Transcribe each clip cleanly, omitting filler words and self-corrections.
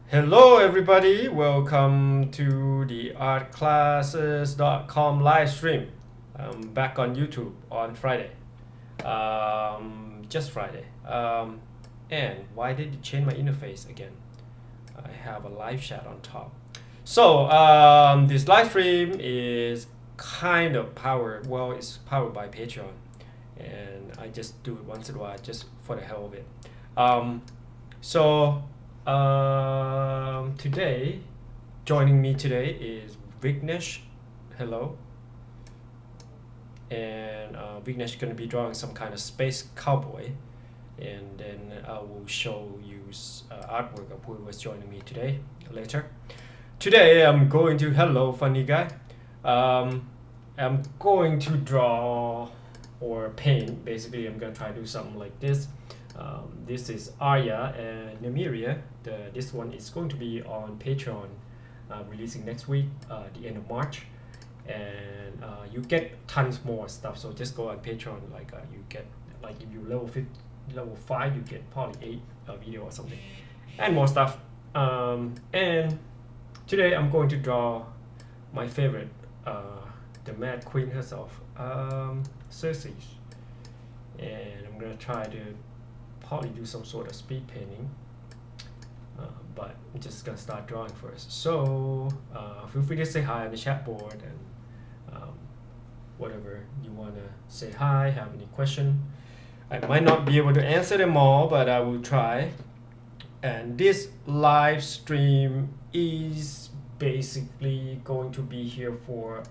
Hello, everybody. Welcome to the artclasses.com live stream. I'm back on YouTube on Friday. Just Friday. And why did you change my interface again? I have a live chat on top. So, this live stream is kind of powered, well, it's powered by Patreon. And I just do it once in a while just for the hell of it. Um, so, today, joining me today is Vignesh. Hello. And Vignesh is going to be drawing some kind of space cowboy. And then I will show you artwork of who was joining me today later. Today, I'm going to, hello, funny guy. I'm going to draw or paint. Basically, I'm going to try to do something like this. This is Arya and Namiria. This one is going to be on Patreon, releasing next week, the end of March. And you get tons more stuff. So just go on Patreon. Like you get, like if you level 5, you get probably 8 video or something, and more stuff. And today I'm going to draw my favorite, the Mad Queen herself, Cersei. And I'm gonna try to probably do some sort of speed painting, but I'm just gonna start drawing first. So feel free to say hi on the chat board and whatever you wanna say hi, have any question. I might not be able to answer them all, but I will try. And this live stream is basically going to be here for,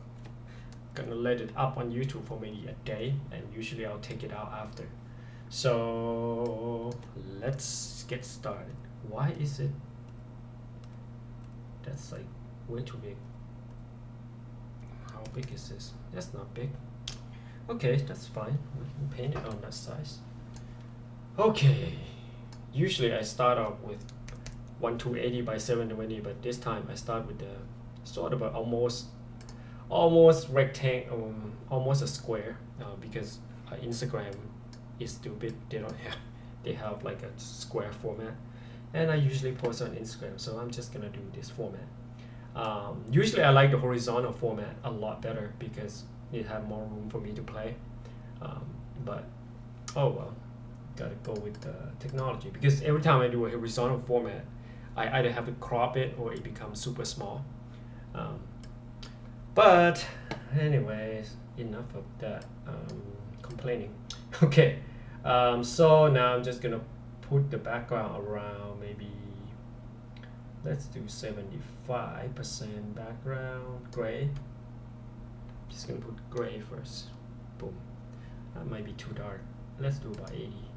gonna let it up on YouTube for maybe a day, and usually I'll take it out after. So let's get started. Why is it? That's like way too big. How big is this? That's not big. Okay, that's fine. We can paint it on that size. Okay. Usually I start out with 1280 by 720, but this time I start with the sort of a almost rectangle, almost a square, because Instagram is stupid. They have like a square format, and I usually post on Instagram, so I'm just gonna do this format. Usually I like the horizontal format a lot better because it have more room for me to play. But oh well, gotta go with the technology, because every time I do a horizontal format, I either have to crop it or it becomes super small. But anyways, enough of that complaining. Okay, so now I'm just gonna put the background around, maybe let's do 75% background gray. Just gonna put gray first. Boom. That might be too dark. Let's do about 80.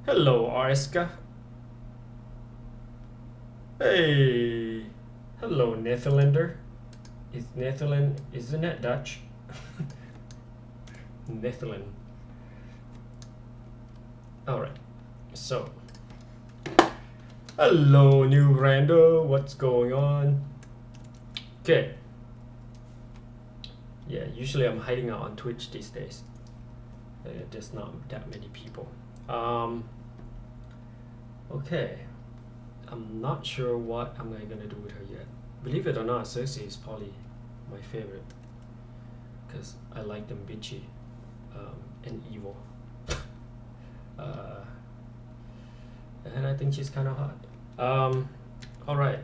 Hello, Arska. Hey. Hello, Netherlander. Is Netherland, isn't that Dutch? Netherland. Alright, so. Hello, new Rando. What's going on? Okay. Yeah, usually I'm hiding out on Twitch these days. There's not that many people. Okay. I'm not sure what I'm gonna do with her yet. Believe it or not, Cersei is probably my favorite, because I like them bitchy and evil. And I think she's kind of hot. Alright.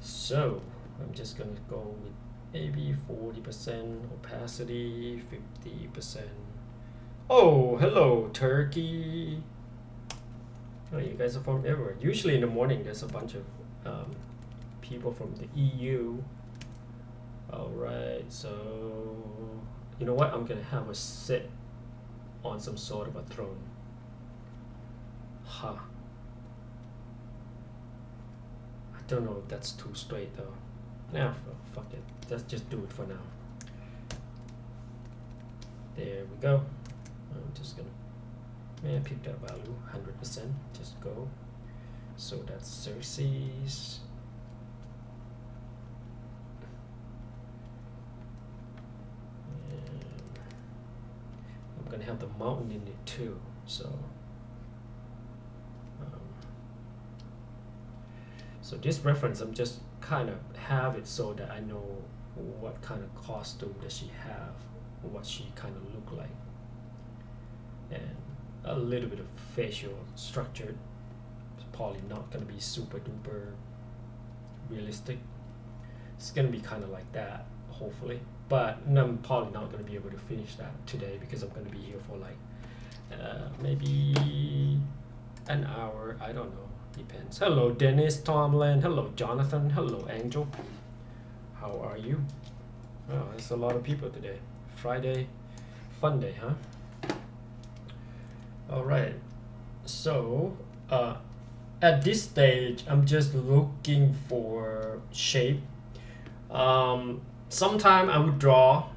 So, I'm just gonna go with maybe 40% opacity, 50%. Oh, hello, Turkey. Oh, you guys are from everywhere. Usually in the morning, there's a bunch of people from the EU. Alright, so you know what? I'm gonna have her sit on some sort of a throne. Huh. I don't know if that's too straight though. Nah, fuck it. Let's just do it for now. There we go. I'm just gonna pick that value 100%. Just go. So that's Cersei's. And I'm gonna have the mountain in it too. So So this reference, I'm just kind of have it so that I know what kind of costume does she have, what she kind of look like, and a little bit of facial structure. It's probably not gonna be super duper realistic. It's gonna be kind of like that, hopefully. But I'm probably not gonna be able to finish that today because I'm gonna be here for like maybe an hour. I don't know. Depends. Hello, Dennis, Tomlin. Hello, Jonathan. Hello, Angel. How are you? Oh, there's a lot of people today. Friday, fun day, huh? All right. So, at this stage, I'm just looking for shape. Sometime I would draw,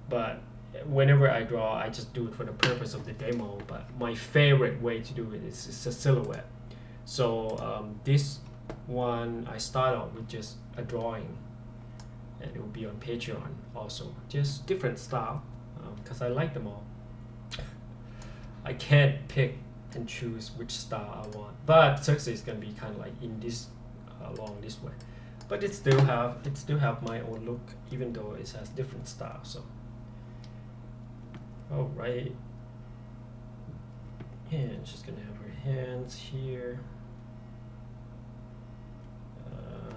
but whenever I draw, I just do it for the purpose of the demo. But my favorite way to do it is a silhouette. So this one, I start out with just a drawing, and it will be on Patreon also. Just different style, because I like them all. I can't pick and choose which style I want, but Circe is gonna be kind of like in this along this way, but it still have my own look, even though it has different style. So all right, and she's gonna have her hands here.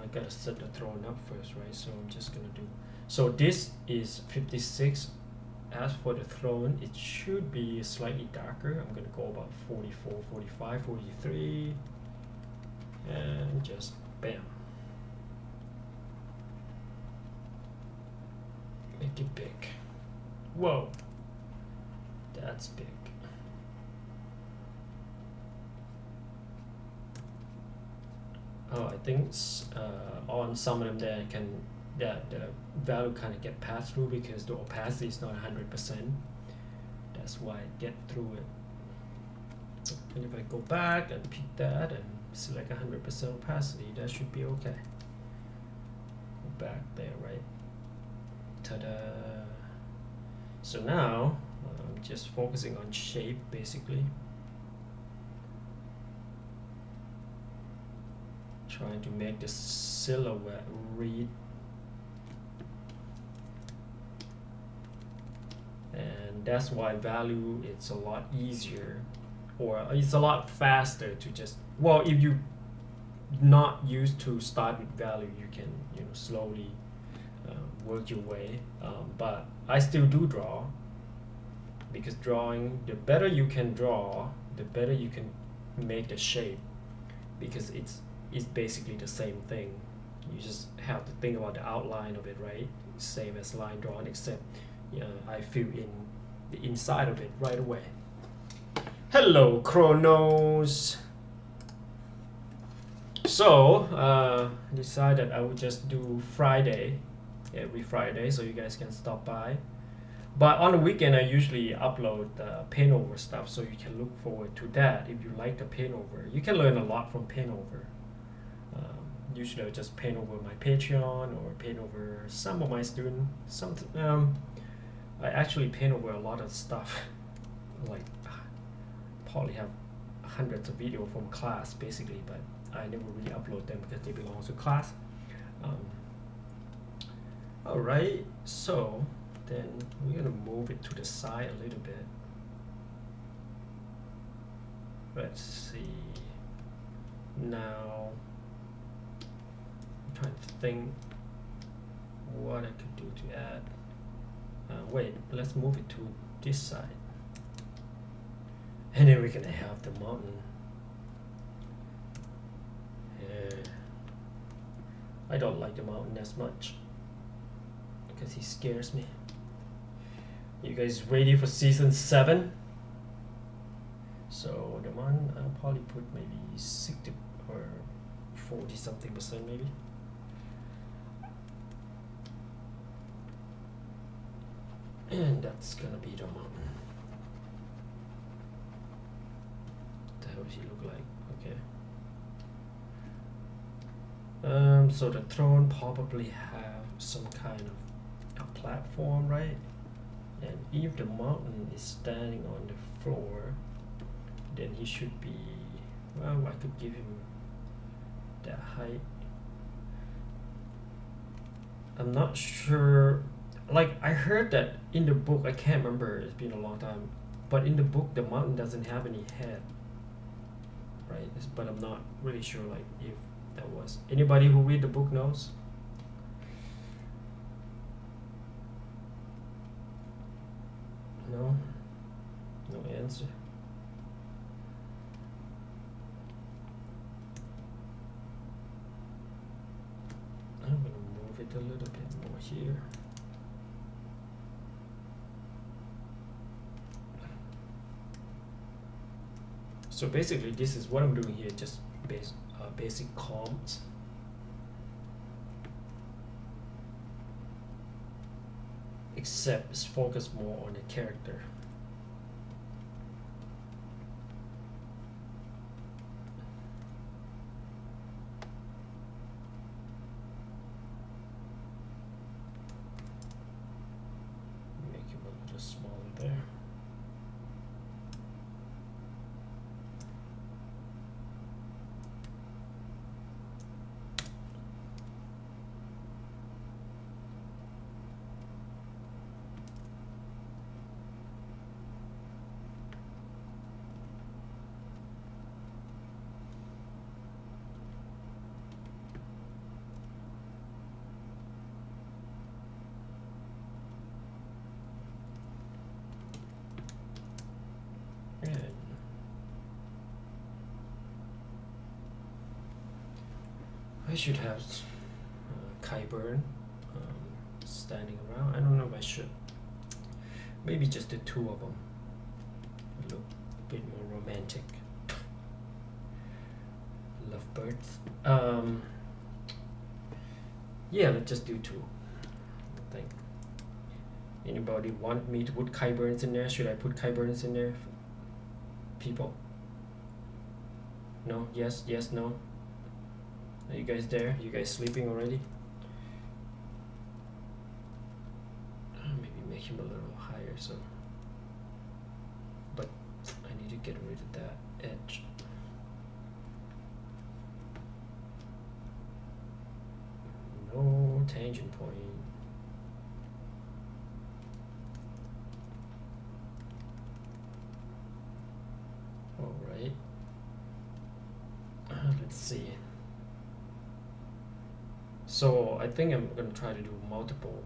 I gotta set the throne up first, right? So I'm just gonna do, so this is 56. As for the throne, it should be slightly darker. I'm gonna go about 44, 45, 43, and just bam. Make it big. Whoa, that's big. Oh, I think on some of them there the value kind of get passed through because the opacity is not 100%. That's why I get through it. And if I go back and pick that and select 100% opacity, that should be okay. Go back there, right? Ta-da! So now I'm just focusing on shape basically. Trying to make the silhouette read. And that's why value, it's a lot easier, or it's a lot faster to just, well, if you not used to start with value, you can slowly work your way, but I still do draw, because drawing, the better you can draw, the better you can make the shape, because it's basically the same thing. You just have to think about the outline of it, right? Same as line drawing, except I fill in the inside of it right away. Hello, Chronos. So decided I would just do Friday, every Friday, so you guys can stop by. But on the weekend, I usually upload paint over stuff, so you can look forward to that. If you like the paint over, you can learn a lot from paint over. Usually I just paint over my Patreon or paint over some of my students. I actually paint over a lot of stuff. Like probably have hundreds of videos from class basically, but I never really upload them because they belong to class. Alright, so then we're gonna move it to the side a little bit. Let's see. Now I'm trying to think what I could do to add. Wait, let's move it to this side. And then we're gonna have the mountain. Yeah. I don't like the mountain as much because he scares me. You guys ready for season 7? So the mountain, I'll probably put maybe 60 or 40 something percent maybe. And that's gonna be the mountain. What the hell does he look like? Okay. So the throne probably have some kind of a platform, right? And if the mountain is standing on the floor, then he should be, well, I could give him that height. I'm not sure. Like I heard that in the book, I can't remember. It's been a long time, but in the book, the mountain doesn't have any head, right? But I'm not really sure, like if that was. Anybody who read the book knows? No, no answer. I'm gonna move it a little bit more here. So basically, this is what I'm doing here, just basic comps. Except it's focused more on the character. Make him a little smaller there. I should have Kyburn standing around. I don't know if I should. Maybe just the two of them. Look a bit more romantic. Lovebirds. Yeah, let's just do two. I think. Anybody want me to put Kyburns in there? Should I put Kyburns in there? People? No? Yes? Yes? No? Are you guys there? You guys sleeping already? Maybe make him a little higher, so. But I need to get rid of that edge. No tangent point. All right. Let's see. So I think I'm gonna try to do multiple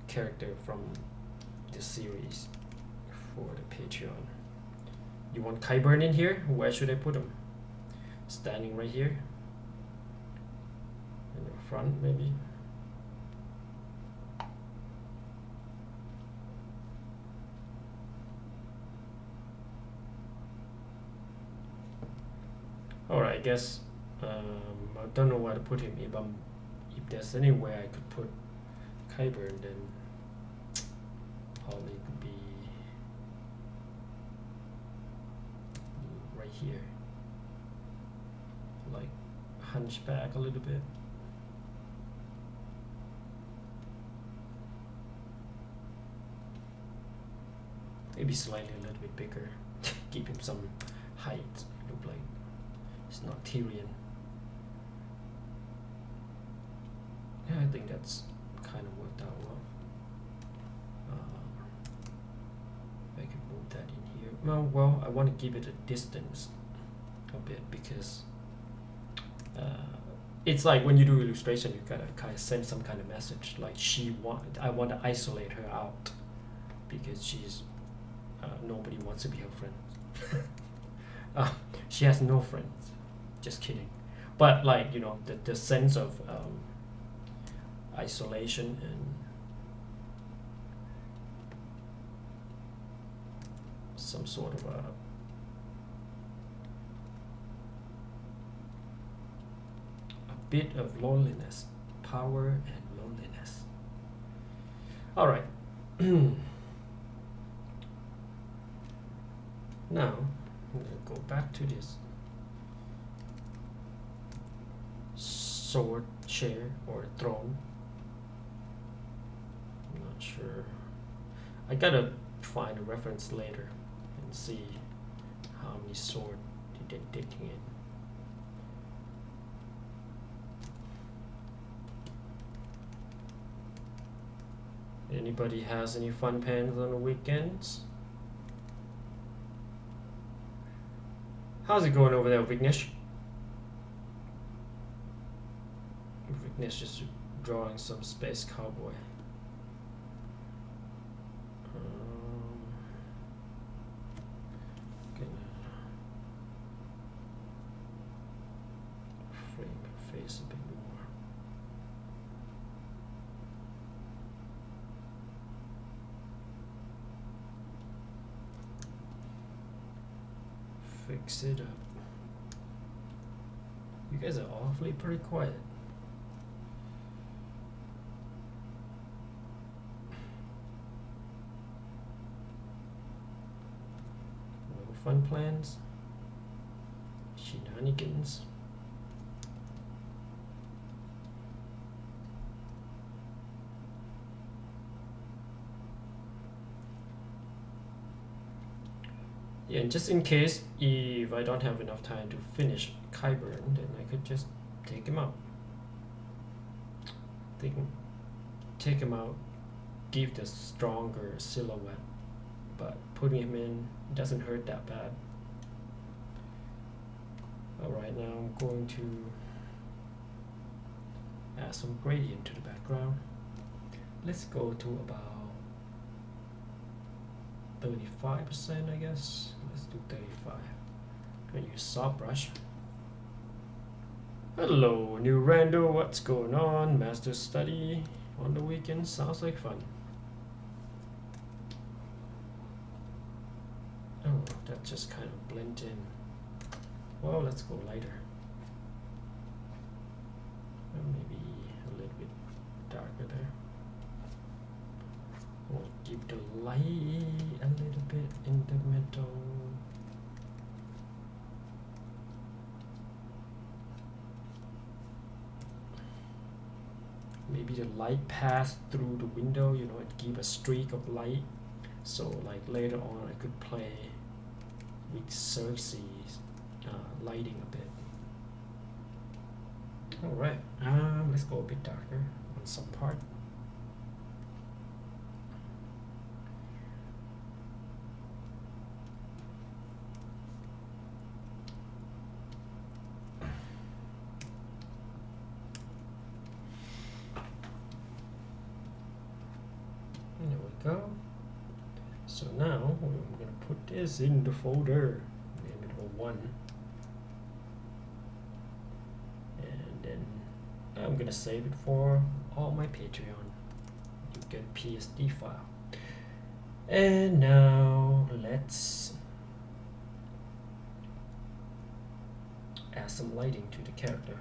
character from this series for the Patreon. You want Kyburn in here? Where should I put him? Standing right here? In the front, maybe? Alright, I guess I don't know where to put him. If there's anywhere I could put Kyburn, then probably could be right here, like hunchback a little bit. Maybe slightly a little bit bigger. Give him some height. Look like it's not Tyrion. Yeah, I think that's kind of worked out well. I can move that in here. Well, I want to give it a distance a bit because it's like when you do illustration, you gotta kind of send some kind of message. Like I want to isolate her out because she's nobody wants to be her friend. She has no friends. Just kidding. But like the sense of isolation and some sort of a bit of loneliness, power and loneliness. All right. Now I'm gonna go back to this sword chair or throne. I'm not sure. I gotta find a reference later and see how many sword did they dig in. Anybody has any fun plans on the weekends? How's it going over there, Vignesh? Vignesh is drawing some space cowboy. Gonna frame her face a bit more. Fix it up. You guys are awfully pretty quiet. No fun plans? Shenanigans? Yeah, and just in case, if I don't have enough time to finish Kyburn, then I could just take him out. Take him out, give the stronger silhouette, but putting him in doesn't hurt that bad. Alright, now I'm going to add some gradient to the background. Let's go to about 35%, I guess. Let's do 35. Gonna use soft brush. Hello, new rando. What's going on? Master study on the weekend. Sounds like fun. Oh, that just kind of blend in. Well, let's go lighter. Or maybe a little bit darker there. We'll keep the light a little bit in the middle. Maybe the light pass through the window, you know, it give a streak of light. So like later on I could play with Cersei's lighting a bit. Alright, let's go a bit darker on some part. There we go. So now I'm going to put this in the folder, name it 1. And then I'm going to save it for all my Patreon. You get a PSD file. And now let's add some lighting to the character.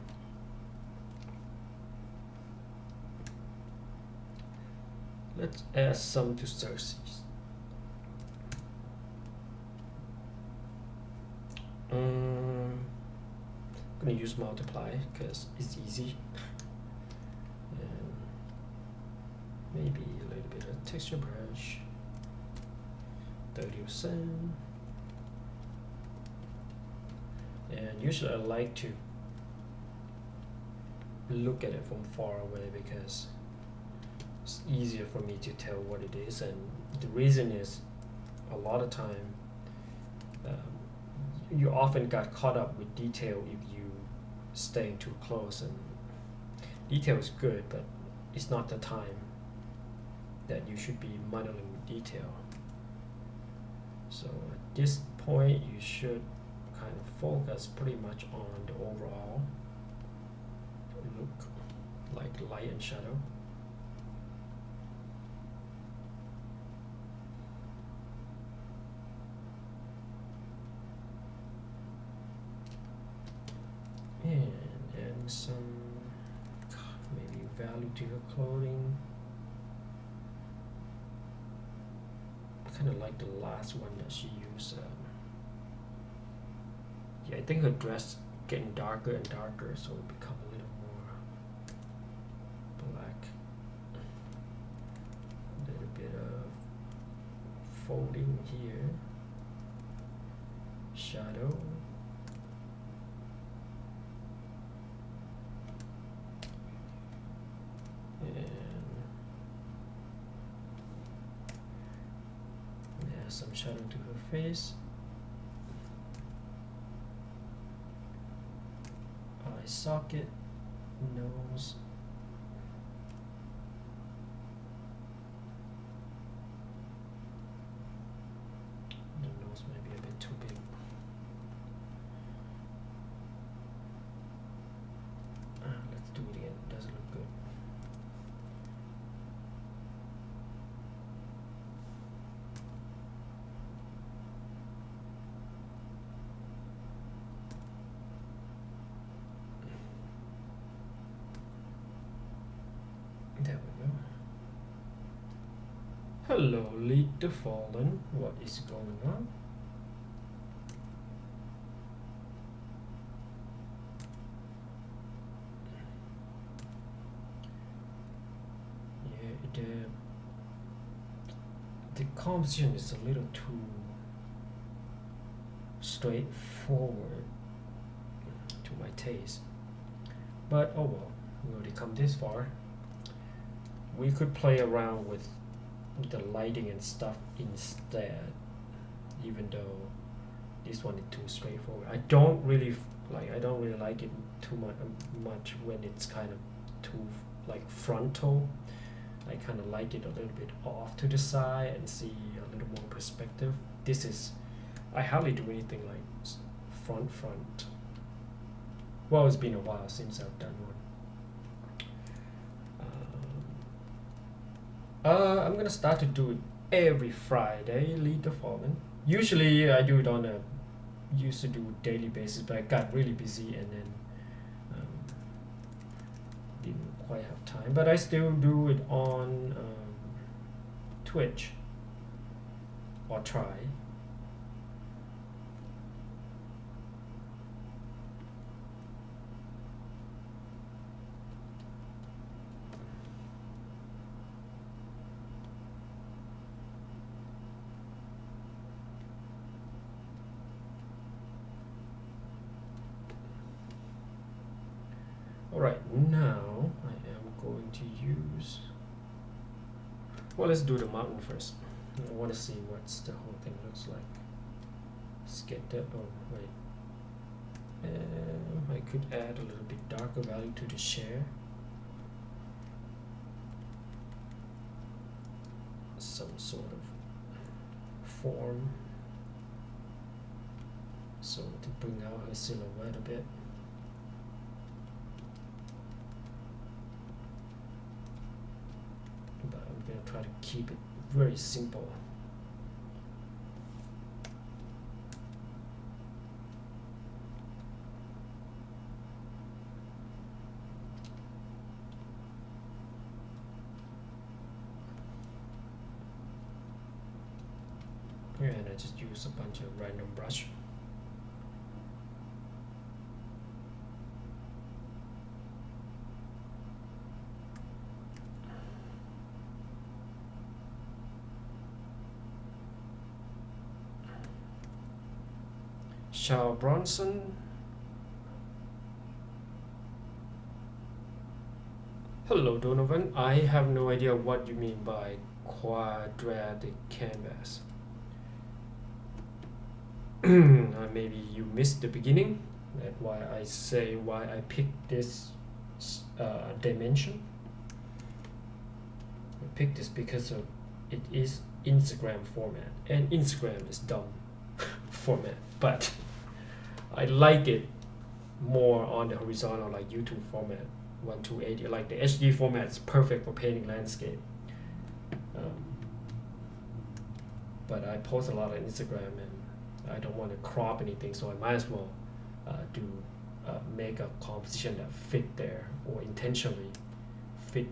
Let's add some to Cersei's. I'm gonna use multiply because it's easy. And maybe a little bit of texture brush. 30%. And usually I like to look at it from far away because it's easier for me to tell what it is, and the reason is a lot of time you often got caught up with detail if you stay too close, and detail is good, but it's not the time that you should be muddling with detail. So at this point you should kind of focus pretty much on the overall look, like light and shadow. And adding some maybe value to her clothing. I kind of like the last one that she used. Yeah, I think her dress getting darker and darker, so it become a little more black. A little bit of folding here. Shadow. And some shadow to her face. Eye socket, nose. The nose might be a bit too big. Let's do it again. Doesn't look good. There we go. Hello, Lead the Fallen. What is going on? Yeah, the composition is a little too straightforward to my taste. But oh well, we already come this far. We could play around with the lighting and stuff instead, even though this one is too straightforward. I don't really like it too much when it's kind of too like frontal. I kind of like it a little bit off to the side and see a little more perspective. This is, I hardly do anything like front. Well, it's been a while since I've done one. I'm gonna start to do it every Friday, Lead the Fallen. Usually I do it on a, used to do daily basis, but I got really busy and then didn't quite have time. But I still do it on Twitch, or try. Alright, now I am going to use, well, let's do the mountain first. I want to see what the whole thing looks like. Sketch, oh wait. I could add a little bit darker value to the share. Some sort of form. So to bring out her silhouette a bit. But I'm going to try to keep it very simple. And I just use a bunch of random brush. Charles Bronson. Hello, Donovan. I have no idea what you mean by quadratic canvas. Maybe you missed the beginning. That's why I say why I picked this dimension. I picked this because of it is Instagram format, and Instagram is dumb format, but I like it more on the horizontal, like YouTube format 1280. Like the HD format is perfect for painting landscape. But I post a lot on Instagram and I don't want to crop anything, so I might as well make a composition that fit there, or intentionally fit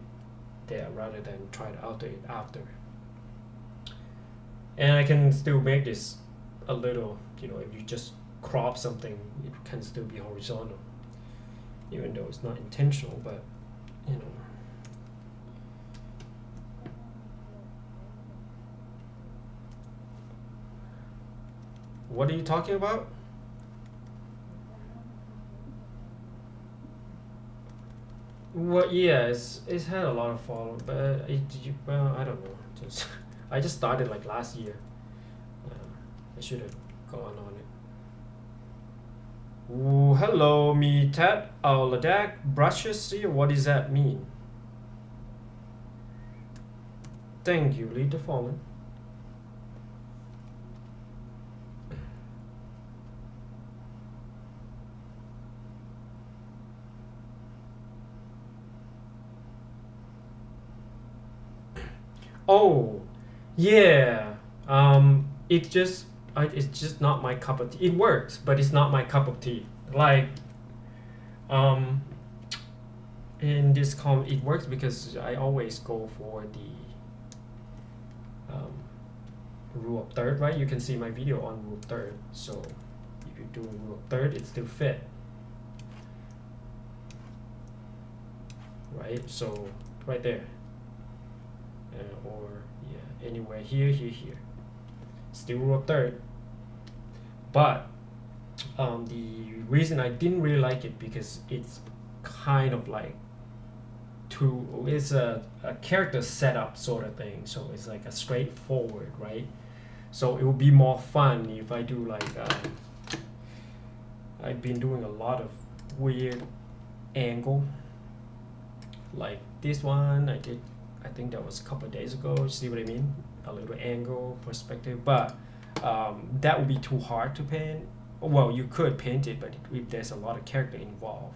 there, rather than try to alter it after. And I can still make this a little, you know, if you just crop something, it can still be horizontal, even though it's not intentional, but you know. What are you talking about? Well, yeah, it's had a lot of followers, but well, I don't know. Just I just started like last year. I should have gone on it. Ooh, hello, me Ted. Ladak brushes here. What does that mean? Thank you, Lead the Fallen. Oh, yeah. It just it's just not my cup of tea. It works, but it's not my cup of tea. Like, um, in this it works because I always go for the rule of third, right? You can see my video on rule of third. So if you do rule of third, it still fit, right? So right there, or yeah, anywhere here, still rule of third. But the reason I didn't really like it because it's kind of like it's a character setup sort of thing, so it's like a straightforward, right? So it would be more fun if I do like I've been doing a lot of weird angle, like this one I think that was a couple of days ago. See what I mean? A little angle perspective, but that would be too hard to paint. Well, you could paint it, but if there's a lot of character involved,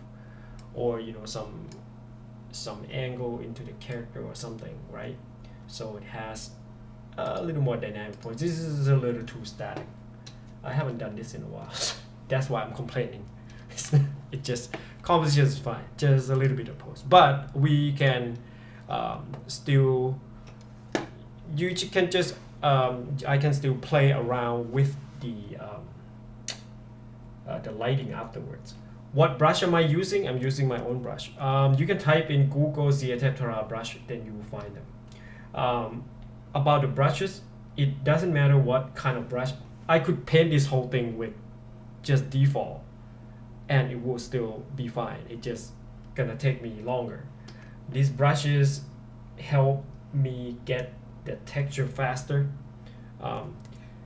or you know some angle into the character or something, right? So it has a little more dynamic points. This is a little too static. I haven't done this in a while. That's why I'm complaining. It just composition is fine, just a little bit of post, but we can still. You can just I can still play around with the lighting afterwards. What brush am I using? I'm using my own brush. You can type in Google Xia Taptara brush, then you will find them. About the brushes, it doesn't matter what kind of brush. I could paint this whole thing with just default, and it will still be fine. It just gonna take me longer. These brushes help me get the texture faster.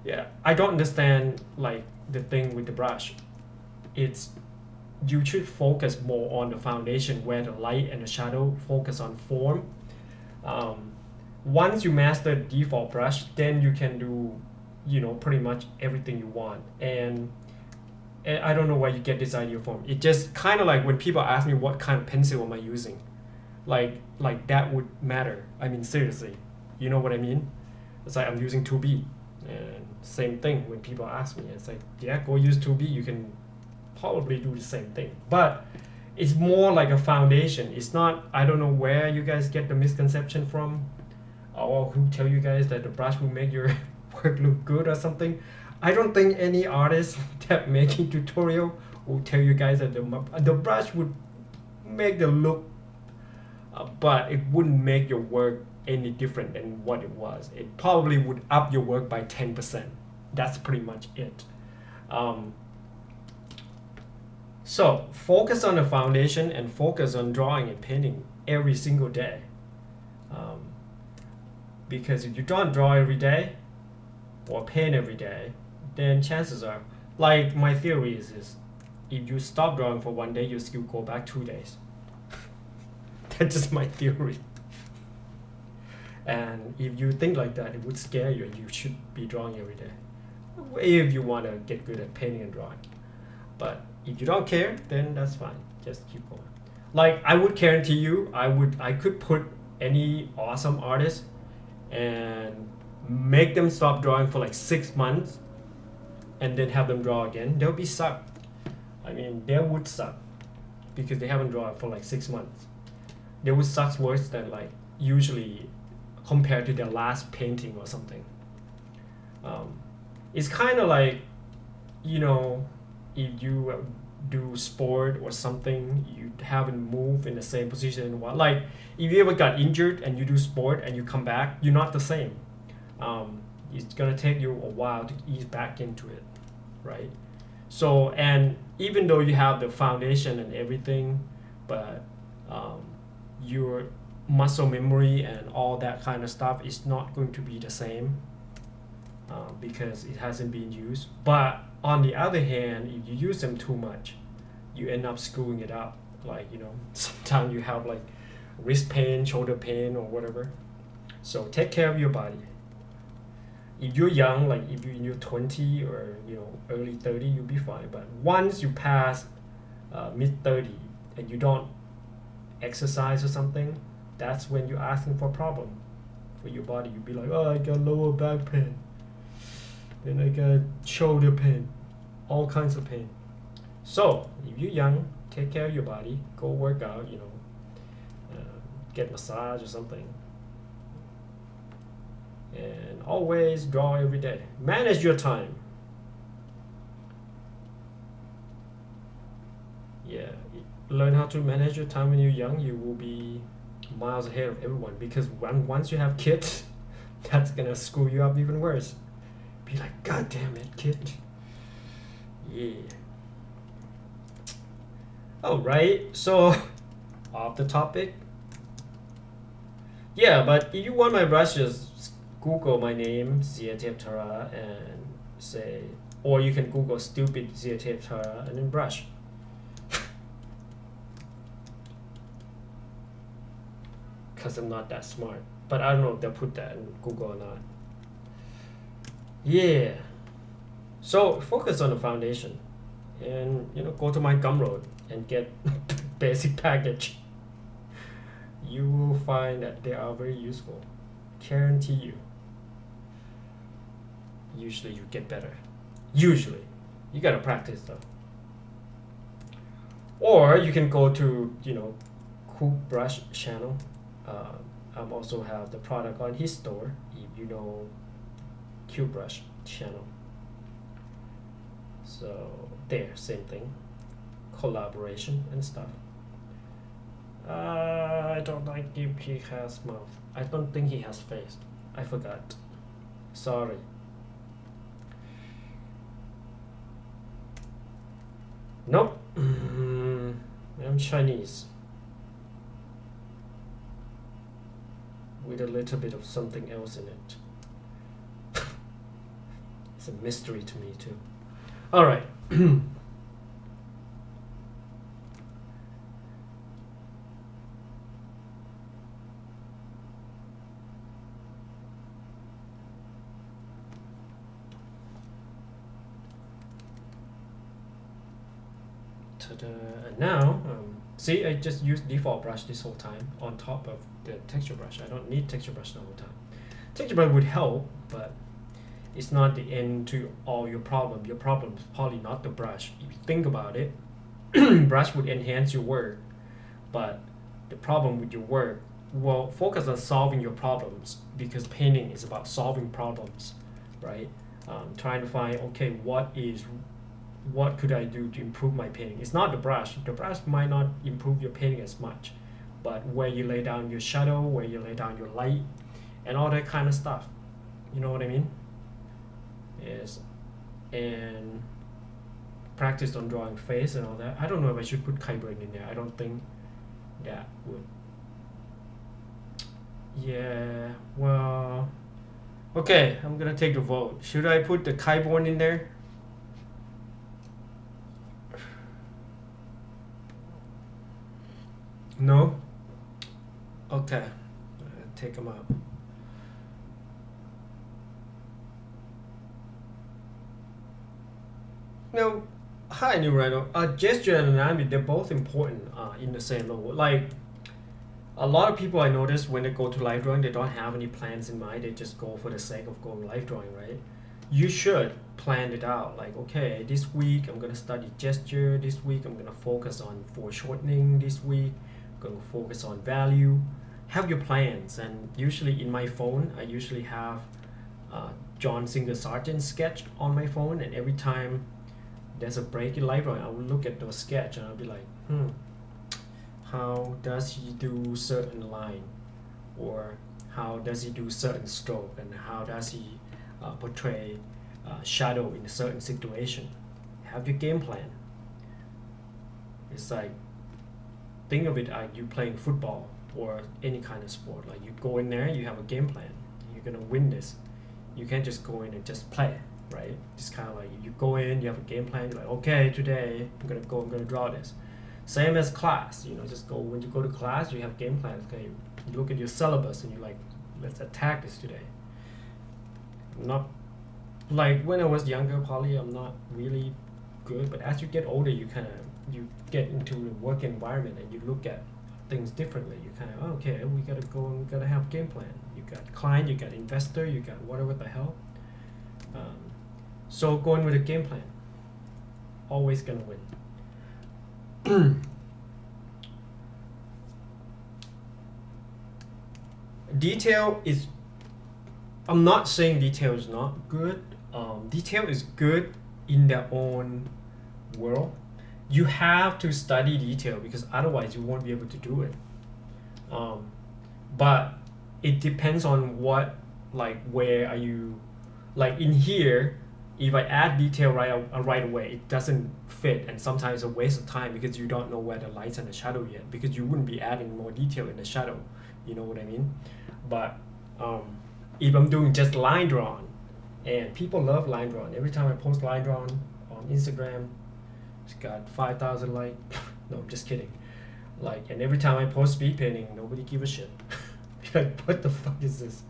Yeah, I don't understand like the thing with the brush. It's you should focus more on the foundation where the light and the shadow focus on form. Once you master the default brush, then you can do, you know, pretty much everything you want. And I don't know where you get this idea from. It just kind of like when people ask me what kind of pencil am I using, like that would matter. I mean, seriously, you know what I mean? It's like I'm using 2B, and same thing when people ask me. It's like, yeah, go use 2B. You can probably do the same thing, but it's more like a foundation. It's not. I don't know where you guys get the misconception from, or who tell you guys that the brush will make your work look good or something. I don't think any artist that making tutorial will tell you guys that the brush would make the look, but it wouldn't make your work any different than what it was. It probably would up your work by 10%. That's pretty much it. So focus on the foundation and focus on drawing and painting every single day. Because if you don't draw every day or paint every day, then chances are, like my theory is if you stop drawing for one day, you still go back 2 days. That's just my theory. And if you think like that, it would scare you, and you should be drawing every day if you want to get good at painting and drawing. But if you don't care, then that's fine. Just keep going. Like I would guarantee you, I could put any awesome artist and make them stop drawing for like 6 months, and then have them draw again. They'll be suck. I mean, they would suck because they haven't drawn for like 6 months. They would suck worse than like usually compared to their last painting or something. It's kind of like, you know, if you do sport or something, you haven't moved in the same position in a while. Like if you ever got injured and you do sport and you come back, you're not the same. It's gonna take you a while to ease back into it, right? So, and even though you have the foundation and everything, but your muscle memory and all that kind of stuff is not going to be the same. because it hasn't been used. But on the other hand, if you use them too much, you end up screwing it up. Like, sometimes you have like wrist pain, shoulder pain, or whatever. So take care of your body. If you're young, like if you're in your 20 or early 30, you'll be fine. But once you pass mid 30 and you don't exercise or something, that's when you're asking for a problem for your body. You'll be like, oh, I got lower back pain, then I got shoulder pain, all kinds of pain. So if you're young, take care of your body, go work out, get massage or something. And always draw every day. Manage your time. Yeah, learn how to manage your time when you're young. You will be miles ahead of everyone, because once you have kids, that's gonna screw you up even worse. Be like, God damn it, kid. Yeah. Alright, so off the topic. Yeah, but if you want my brushes, Google my name, Xia Taptara, and say, or you can Google stupid Xia Taptara and then brush. Because I'm not that smart. But I don't know if they'll put that in Google or not. Yeah. So focus on the foundation. And go to my Gumroad and get basic package. You will find that they are very useful. Guarantee you. Usually you get better. Usually. You gotta practice though. Or you can go to, Cool Brush channel. I also have the product on his store, if you know Q Brush channel. So there, same thing. Collaboration and stuff. I don't like if he has mouth. I don't think he has face. I forgot. Sorry. Nope. I'm Chinese. With a little bit of something else in it. It's a mystery to me too. Alright. And now, see, I just used default brush this whole time on top of the texture brush. I don't need texture brush the whole time. Texture brush would help, but it's not the end to all your problem. Your problem is probably not the brush. If you think about it, brush would enhance your work, but the problem with your work, well, focus on solving your problems, because painting is about solving problems, right? Trying to find, okay, what could I do to improve my painting? It's not the brush. The brush might not improve your painting as much, but where you lay down your shadow, where you lay down your light, and all that kind of stuff. You know what I mean? Yes. And practice on drawing face and all that. I don't know if I should put Kyburn in there. I don't think that would. Yeah, well, okay, I'm gonna take the vote. Should I put the Kyborn in there? No? Okay. Take them out. Now, hi, New Rhino. Gesture and anatomy, they're both important in the same level. Like, a lot of people I notice when they go to live drawing, they don't have any plans in mind. They just go for the sake of going live drawing, right? You should plan it out. Like, okay, this week I'm gonna study gesture. This week I'm gonna focus on foreshortening. This week I'm gonna focus on value. Have your plans. And usually in my phone, I usually have John Singer Sargent sketch on my phone. And every time there's a break in live drawing, I will look at those sketch and I'll be like, how does he do certain line, or how does he do certain stroke, and how does he portray shadow in a certain situation. Have your game plan. It's like, think of it like you playing football or any kind of sport. Like, you go in there, you have a game plan. You're gonna win this. You can't just go in and just play, right? It's kind of like you go in, you have a game plan, you're like, okay, today I'm gonna draw this. Same as class, just go, when you go to class, you have game plans. Okay, you look at your syllabus and you're like, let's attack this today. Not like when I was younger, probably I'm not really good, but as you get older, you get into the work environment and you look at things differently. You kind of, okay, we gotta go and we gotta have game plan. You got client, you got investor, you got whatever the hell. So going with a game plan, always gonna win. Detail is, I'm not saying detail is not good. Detail is good in their own world. You have to study detail because otherwise you won't be able to do it. But it depends on where are you, like in here, if I add detail right away, it doesn't fit, and sometimes it's a waste of time because you don't know where the lights and the shadow yet, because you wouldn't be adding more detail in the shadow, you know what I mean? But if I'm doing just line drawing, and people love line drawing, every time I post line drawing on Instagram, it's got 5,000 likes. No, I'm just kidding. And every time I post speed painting, nobody gives a shit. Like, what the fuck is this?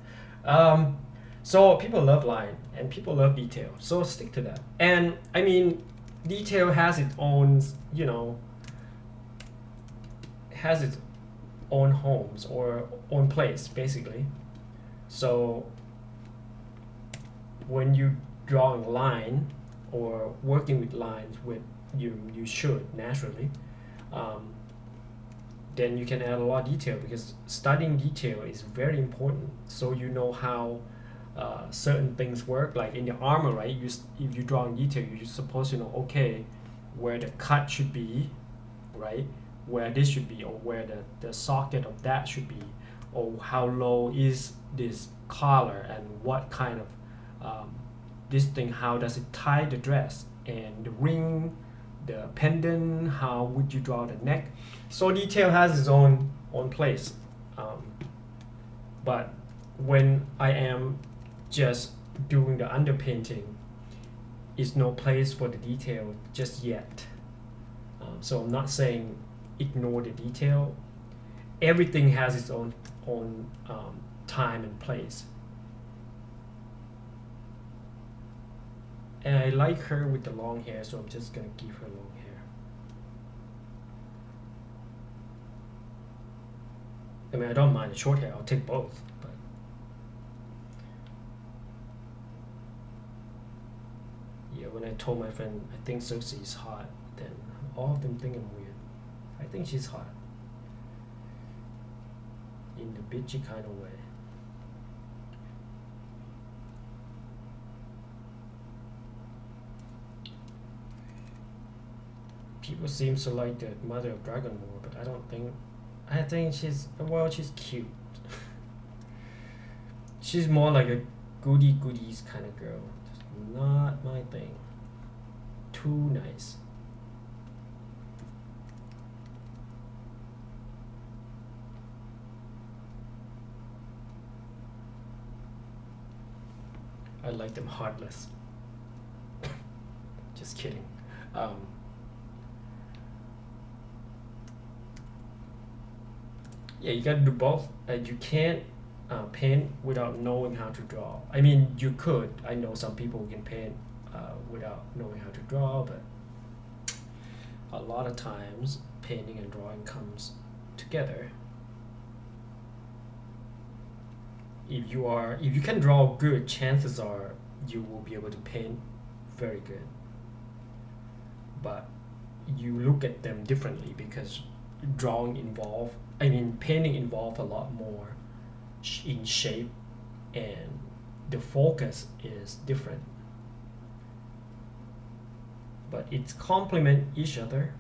So people love line and people love detail, so stick to that. And I mean, detail has its own, has its own homes or own place, basically. So when you draw a line or working with lines, you should naturally, then you can add a lot of detail, because studying detail is very important, so you know how certain things work. Like in the armor, right? If you draw in detail, you're supposed to know, okay, where the cut should be, right? Where this should be, or where the socket of that should be, or how low is this collar, and what kind of this thing, how does it tie the dress, and the ring, the pendant, how would you draw the neck. So detail has its own place. But when I am just doing the underpainting, is no place for the detail just yet. So I'm not saying ignore the detail. Everything has its own time and place. And I like her with the long hair, so I'm just gonna give her long hair. I mean, I don't mind the short hair, I'll take both, but yeah, when I told my friend I think Sophie is hot, then all of them think I'm weird. I think she's hot. In the bitchy kind of way. People seem to like the mother of dragon more, but I don't think. I think she's cute. She's more like a goodies kind of girl. Just not my thing. Too nice. I like them heartless. Just kidding. Yeah, you gotta do both. You can't paint without knowing how to draw. I mean, you could. I know some people who can paint without knowing how to draw, but a lot of times painting and drawing comes together. If you can draw good, chances are you will be able to paint very good. But you look at them differently, because painting involves a lot more in shape, and the focus is different. But it's complement each other.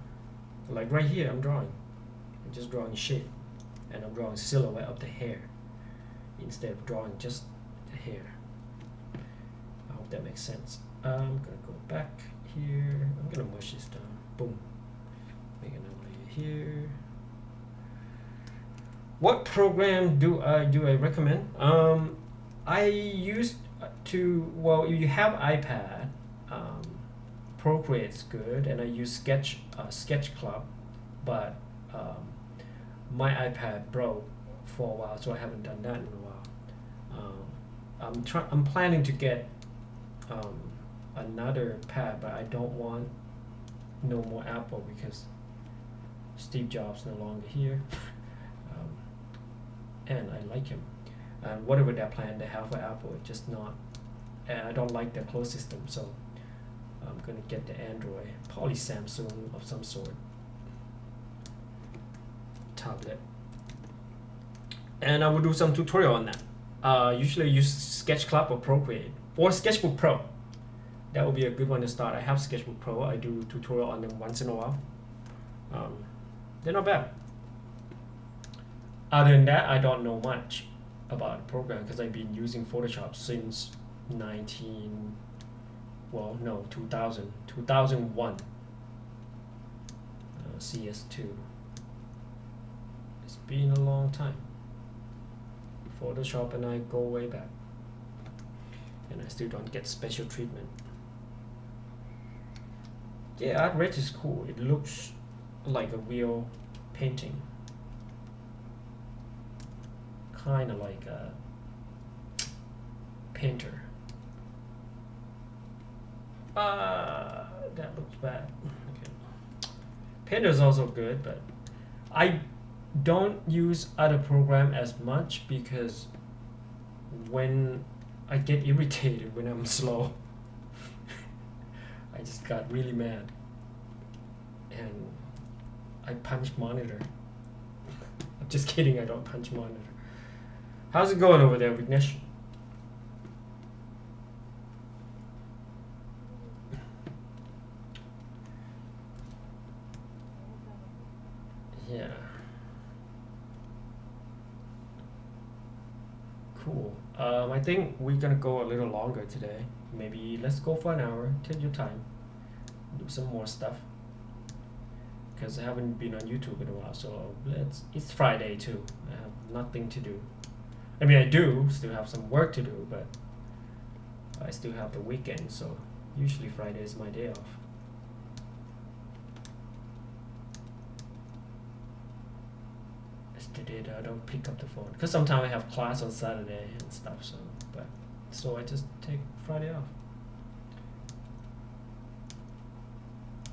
Like right here, I'm just drawing shape, and I'm drawing silhouette of the hair instead of drawing just the hair. I hope that makes sense. I'm gonna go back here. I'm gonna mush this down. Boom. Make another layer here. What program do I recommend? well, if you have iPad, Procreate's good, and I use Sketch Club, but my iPad broke for a while, so I haven't done that in a while. I'm planning to get another pad, but I don't want no more Apple because Steve Jobs no longer here, and I like him. And whatever their plan they have for Apple, it's just not. And I don't like their closed system, so I'm gonna get the Android, probably Samsung of some sort, tablet. And I will do some tutorial on that. Usually I use Sketch Club or Procreate or Sketchbook Pro. That would be a good one to start. I have Sketchbook Pro. I do tutorial on them once in a while. They're not bad. Other than that, I don't know much about the program because I've been using Photoshop since 2001. CS2. It's been a long time. Photoshop and I go way back, and I still don't get special treatment. Yeah, Utretch is cool. It looks like a real painting, kind of like a painter. That looks bad. Okay. Painter is also good, but I don't use other program as much because when I get irritated when I'm slow, I just got really mad and I punch monitor. I'm just kidding, I don't punch monitor. How's it going over there, Vignesh? Yeah. Cool. I think we're gonna go a little longer today. Maybe let's go for an hour. Take your time. Do some more stuff. Because I haven't been on YouTube in a while, so it's Friday too. I have nothing to do. I mean, I do still have some work to do, but I still have the weekend, so usually Friday is my day off. It's the day that I don't pick up the phone because sometimes I have class on Saturday and stuff. So I just take Friday off.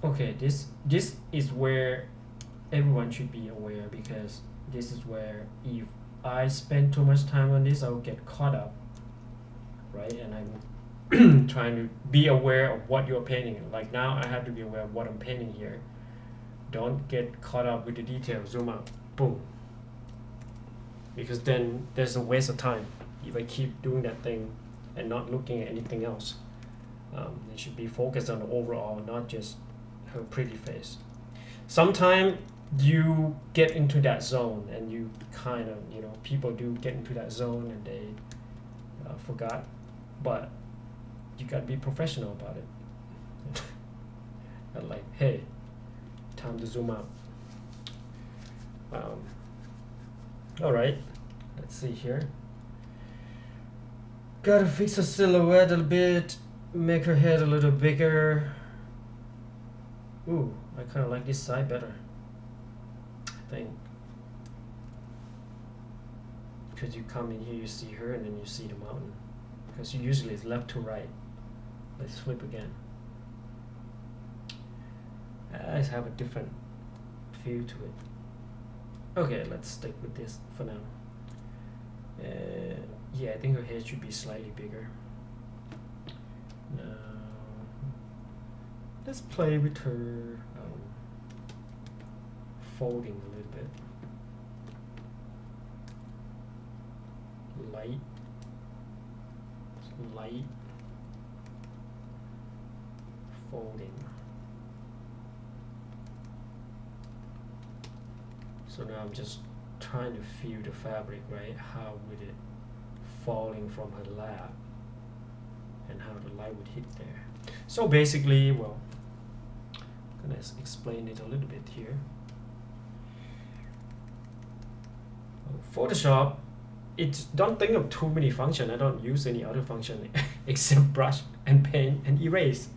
Okay, this is where everyone should be aware, because this is where if I spend too much time on this, I'll get caught up, right? And I'm trying to be aware of what you're painting. Like now I have to be aware of what I'm painting here. Don't get caught up with the detail. Zoom out, boom. Because then there's a waste of time if I keep doing that thing and not looking at anything else. It should be focused on the overall, not just her pretty face. Sometimes you get into that zone and you kind of, people do get into that zone and they forgot, but you gotta be professional about it. And like, hey, time to zoom out. All right, let's see here. Gotta fix her silhouette a little bit, make her head a little bigger. Ooh, I kind of like this side better, I think. Because you come in here, you see her, and then you see the mountain. Because usually it's left to right. Let's flip again. I have a different feel to it. Okay, let's stick with this for now. Yeah, I think her head should be slightly bigger. Now, let's play with her folding a little bit. Light folding. So now I'm just trying to feel the fabric, right? How would it falling from her lap and how the light would hit there. So basically, well, I'm gonna explain it a little bit here. Photoshop don't think of too many functions. I don't use any other function except brush and paint and erase,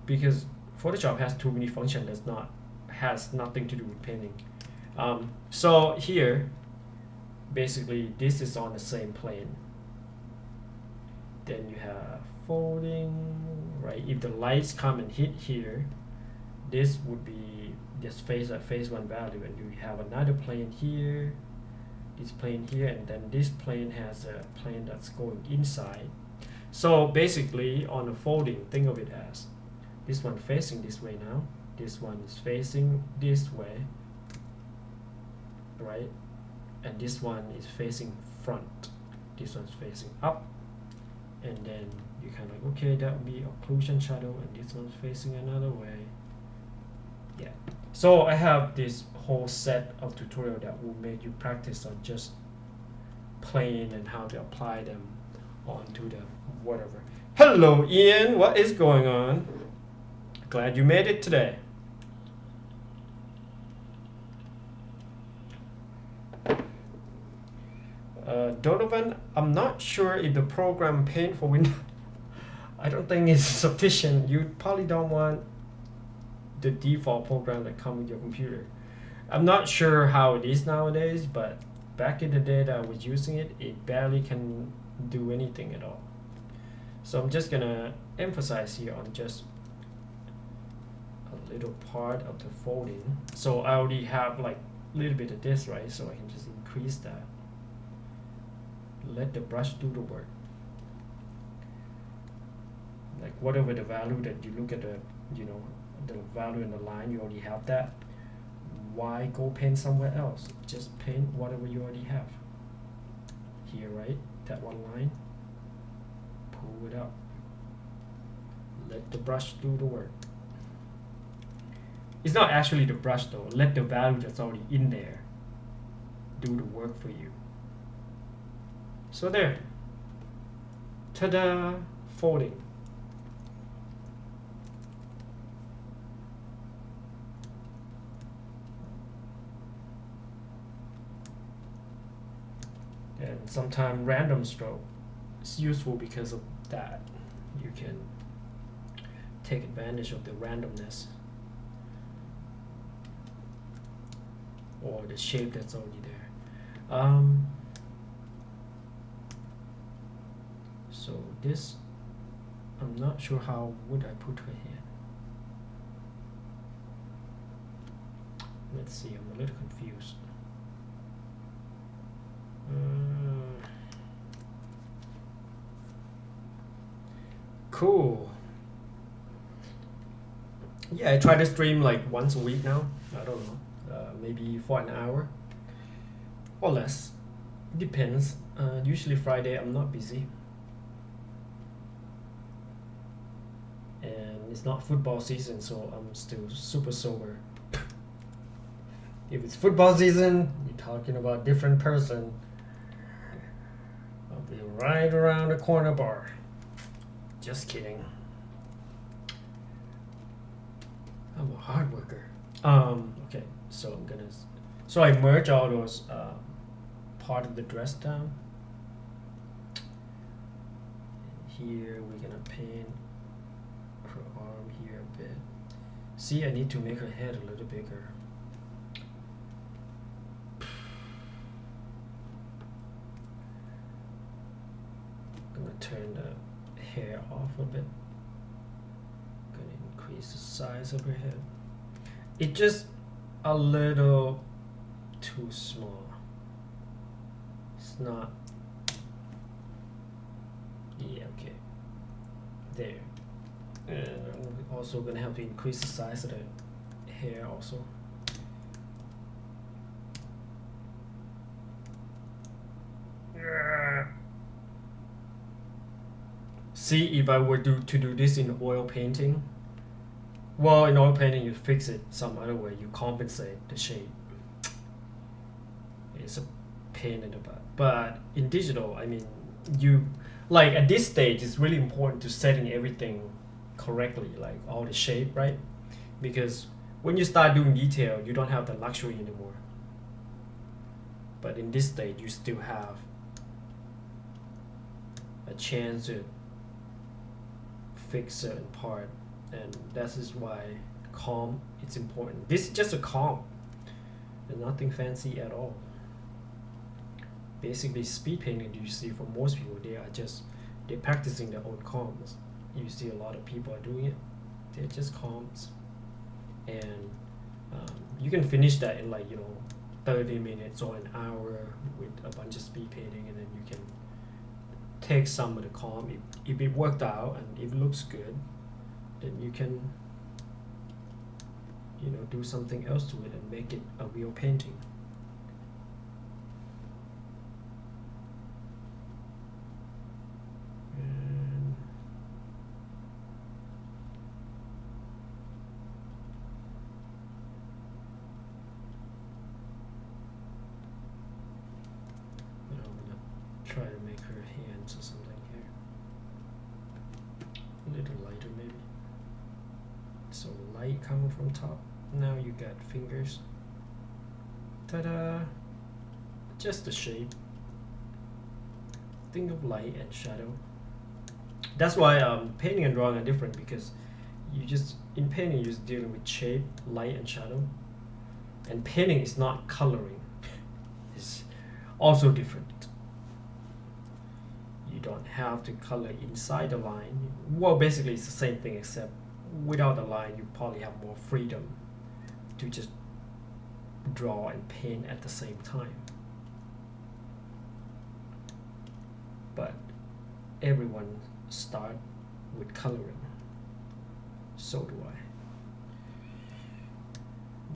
because Photoshop has too many functions. Has nothing to do with painting. So here, basically, this is on the same plane. Then you have folding, right? If the lights come and hit here, this would be just phase one value, and you have another plane here, this plane here, and then this plane has a plane that's going inside. So basically, on the folding, think of it as this one facing this way now, this one is facing this way, right? And this one is facing front, this one's facing up, and then you kind of like, okay, that would be occlusion shadow, and this one's facing another way. Yeah. So I have this whole set of tutorial that will make you practice on just plane and how to apply them onto the whatever. Hello, Ian. What is going on? Glad you made it today. Donovan, I'm not sure if the program Paint for Windows I don't think it's sufficient. You probably don't want the default program that comes with your computer. I'm not sure how it is nowadays, but back in the day that I was using it, it barely can do anything at all. So I'm just gonna emphasize here on just a little part of the folding. So I already have like a little bit of this, right? So I can just increase that. Let the brush do the work. Like whatever the value that you look at the, the value in the line, you already have that. Why go paint somewhere else? Just paint whatever you already have. Here, right? That one line. Pull it up. Let the brush do the work. It's not actually the brush though. Let the value that's already in there do the work for you. So there. Ta-da! Folding. And sometimes random stroke is useful because of that. You can take advantage of the randomness or the shape that's already there. So this, I'm not sure how would I put her here. Let's see, I'm a little confused. Cool. Yeah, I try to stream like once a week now. I don't know, maybe for an hour or less. Depends. Usually Friday I'm not busy. And it's not football season, so I'm still super sober. If it's football season, you're talking about different person. I'll be right around the corner bar. Just kidding. I'm a hard worker. Okay, so I'm gonna. So I merge all those part of the dress down. Here we're gonna paint her arm here a bit. See, I need to make her head a little bigger. I'm gonna turn the hair off a bit. Gonna increase the size of her head. It's just a little too small. It's not. Yeah, okay. There. And I'm also gonna have to increase the size of the hair also. See, if I were to do this in oil painting, well, in oil painting you fix it some other way, you compensate the shape. It's a pain in the butt. But in digital, I mean, you, like at this stage, it's really important to setting everything correctly, like all the shape, right? Because when you start doing detail, you don't have the luxury anymore. But in this stage, you still have a chance to fix certain part, and that is why comp is important. This is just a comp, and nothing fancy at all. Basically, speed painting you see for most people, they're practicing their own comps. You see a lot of people are doing it. They're just comps, and you can finish that in 30 minutes or an hour with a bunch of speed painting, and then you can take some of the comp. If it worked out and if it looks good, then you can do something else to it and make it a real painting. Try to make her hands or something here a little lighter, maybe. So light coming from top. Now you got fingers. Ta-da! Just the shape. Think of light and shadow. That's why painting and drawing are different, because in painting you're just dealing with shape, light and shadow, and painting is not coloring. It's also different. You don't have to color inside the line. Well, basically it's the same thing, except without the line you probably have more freedom to just draw and paint at the same time. But everyone start with coloring. So do I.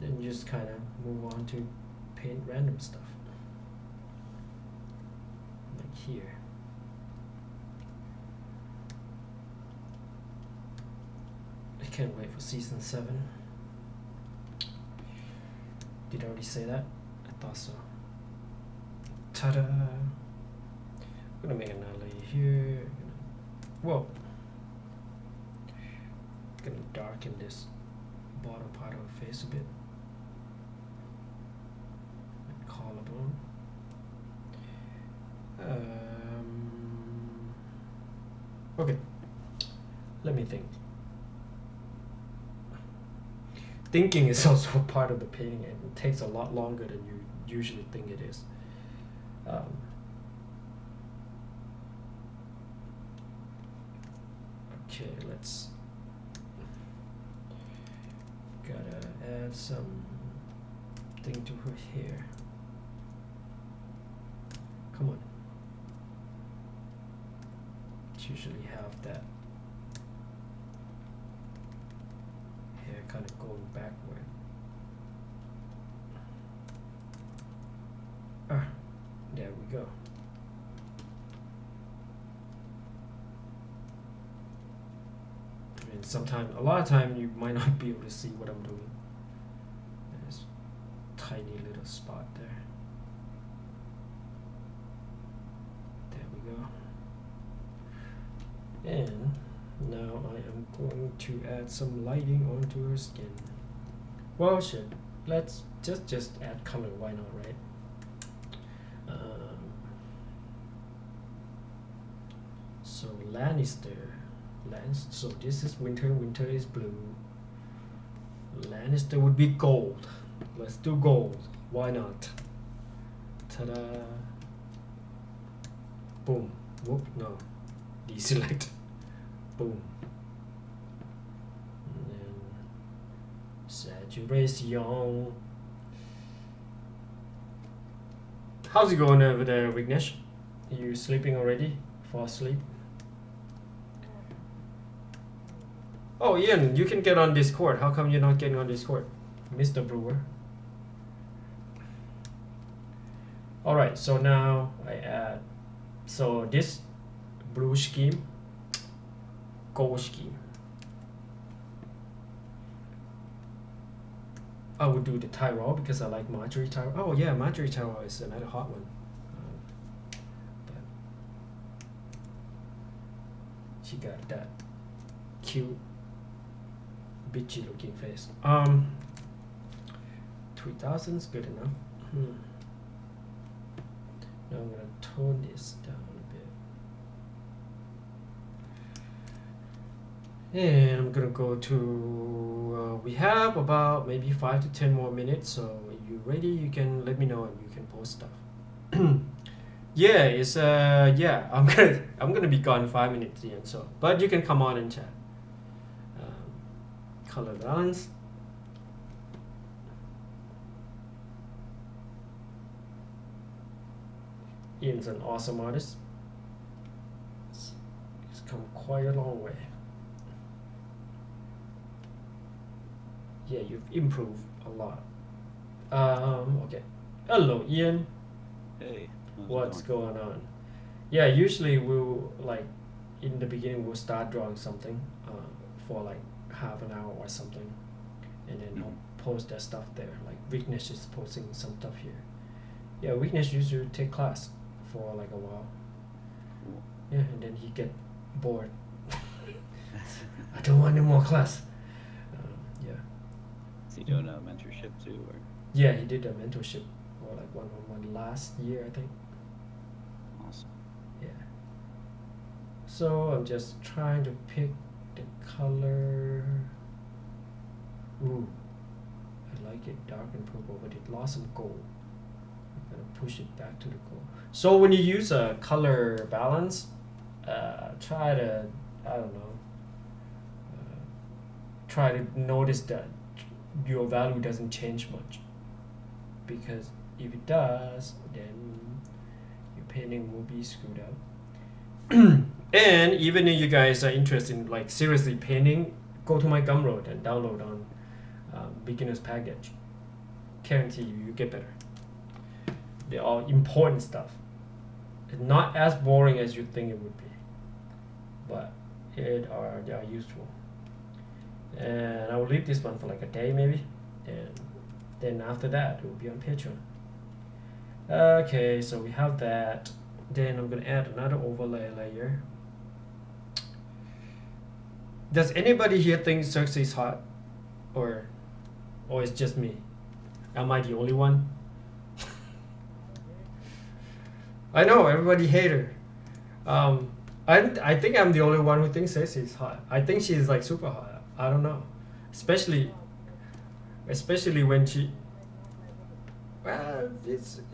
Then you just kind of move on to paint random stuff. Like here. I can't wait for season 7. Did I already say that? I thought so. Ta-da! I'm gonna make another layer here. Whoa! Gonna darken this bottom part of her face a bit. And collarbone. Okay. Let me think. Thinking is also part of the painting, and it takes a lot longer than you usually think it is. Okay, let's gotta add some thing to her hair. Come on. It's usually have that hair kind of going backward. There we go. I mean, sometimes, a lot of time, you might not be able to see what I'm doing. There's a tiny little spot there. There we go. And now I am going to add some lighting onto her skin. Well, shit. Let's just add color. Why not, right? So so this is winter. Winter is blue. Lannister would be gold. Let's do gold. Why not? Ta-da! Boom. Whoop. No. Deselect. Boom. And then saturation. How's it going over there, Vignesh? Are you sleeping already? Fall asleep? Oh, Ian, you can get on Discord. How come you're not getting on Discord, Mr. Brewer? Alright, so now I add, so this blue scheme, gold scheme. I would do the Tyrell because I like Marjorie Tyrell. Oh yeah, Marjorie Tyrell is another hot one. But she got that cute, bitchy looking face. 3000's good enough. Now I'm gonna tone this down a bit. And I'm gonna go to, we have about maybe 5 to 10 more minutes, so if you're ready, you can let me know and you can post stuff. Yeah, it's yeah, I'm gonna be gone in 5 minutes again, so but you can come on and chat. Color balance. Ian's an awesome artist. He's come quite a long way. Yeah, you've improved a lot. Okay. Hello, Ian. Hey, What's going on? Yeah, usually we'll like in the beginning we'll start drawing something for like half an hour or something, and then I'll post that stuff there. Like Vignesh is posting some stuff here. Yeah, Vignesh used to take class for like a while. Cool. Yeah, and then he get bored. I don't want any more class. Yeah. Is he doing a mentorship too, or? Yeah, he did a mentorship or like one last year, I think. Awesome. Yeah. So I'm just trying to pick the color. Ooh, I like it dark and purple, but it lost some gold. I'm gonna push it back to the gold. So when you use a color balance, try to, I don't know, try to notice that your value doesn't change much, because if it does, then your painting will be screwed up. And even if you guys are interested in like seriously painting, go to my Gumroad and download on beginner's package. Guarantee you get better. They're all important stuff. It's not as boring as you think it would be, but they are useful. And I will leave this one for like a day maybe, and then after that it will be on Patreon. Okay, so we have that. Then I'm gonna add another overlay layer. Does anybody here think Xerxes is hot, or it's just me? Am I the only one? I know everybody hate her. I think I'm the only one who thinks Xerxes is hot. I think she's like super hot. I don't know, especially when she. Well,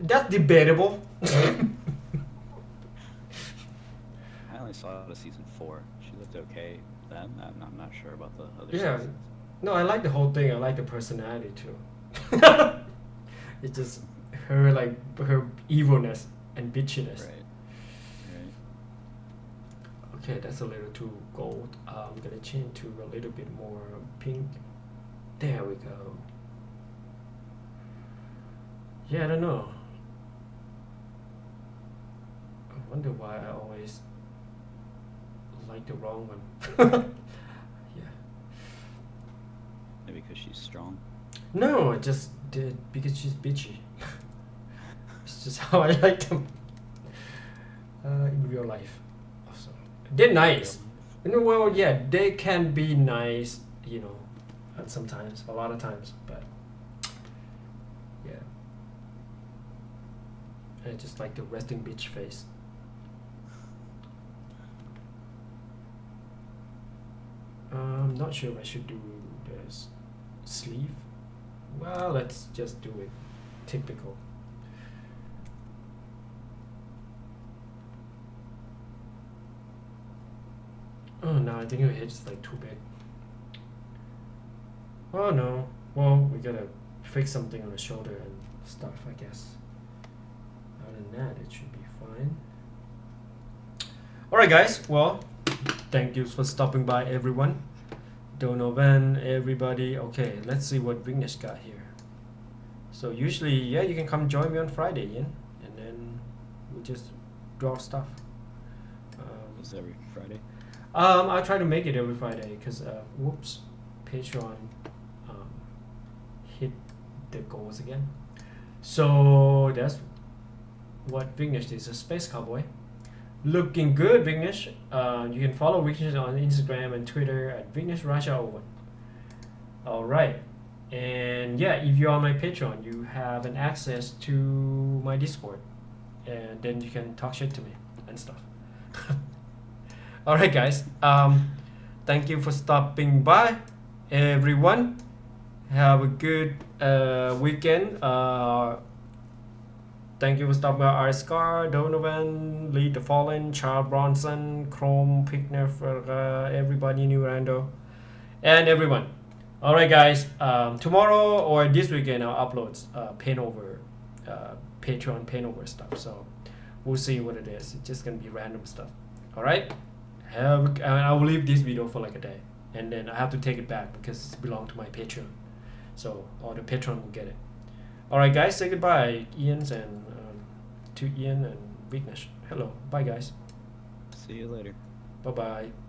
that's debatable. I only saw the season 4. She looked okay then. I'm not sure about the other seasons. No, I like the whole thing. I like the personality too. It's just her evilness and bitchiness. Right. Okay, that's a little too gold. I'm gonna change to a little bit more pink. There we go. Yeah, I don't know. I wonder why I always like the wrong one. Yeah. Maybe because she's strong. No, I just did because she's bitchy. It's just how I like them in real life. Also, they're nice. Well, yeah, they can be nice, sometimes, a lot of times, but yeah. I just like the resting bitch face. I'm not sure if I should do the sleeve. Well, let's just do it typical. Oh no, I think your head's like too big. Oh no. Well, we gotta fix something on the shoulder and stuff, I guess. Other than that, it should be fine. Alright guys, well, thank you for stopping by everyone. Donovan, everybody. Okay, let's see what Vignesh got here. So usually, yeah, you can come join me on Friday, Ian, and then we just draw stuff. Is every Friday? I try to make it every Friday because, whoops, Patreon hit the goals again. So that's what Vignesh is, a space cowboy. Looking good, Vignesh. You can follow Vignesh on Instagram and Twitter at VigneshRaja01. Alright. And yeah, if you're on my Patreon, you have an access to my Discord. and then you can talk shit to me and stuff. All right, guys. Thank you for stopping by, everyone. Have a good weekend. Thank you for stopping by, Arscar, Donovan, Lee the Fallen, Charles Bronson, Chrome, Pickner, everybody, New Rando, and everyone. All right, guys. Tomorrow or this weekend, I'll upload Paintover, Patreon Paintover stuff. So we'll see what it is. It's just gonna be random stuff. All right. And I will leave this video for like a day, and then I have to take it back because it belongs to my Patreon. So all the Patreon will get it. All right, guys. Say goodbye, Ian's and to Ian and Vignesh. Hello. Bye, guys. See you later. Bye bye.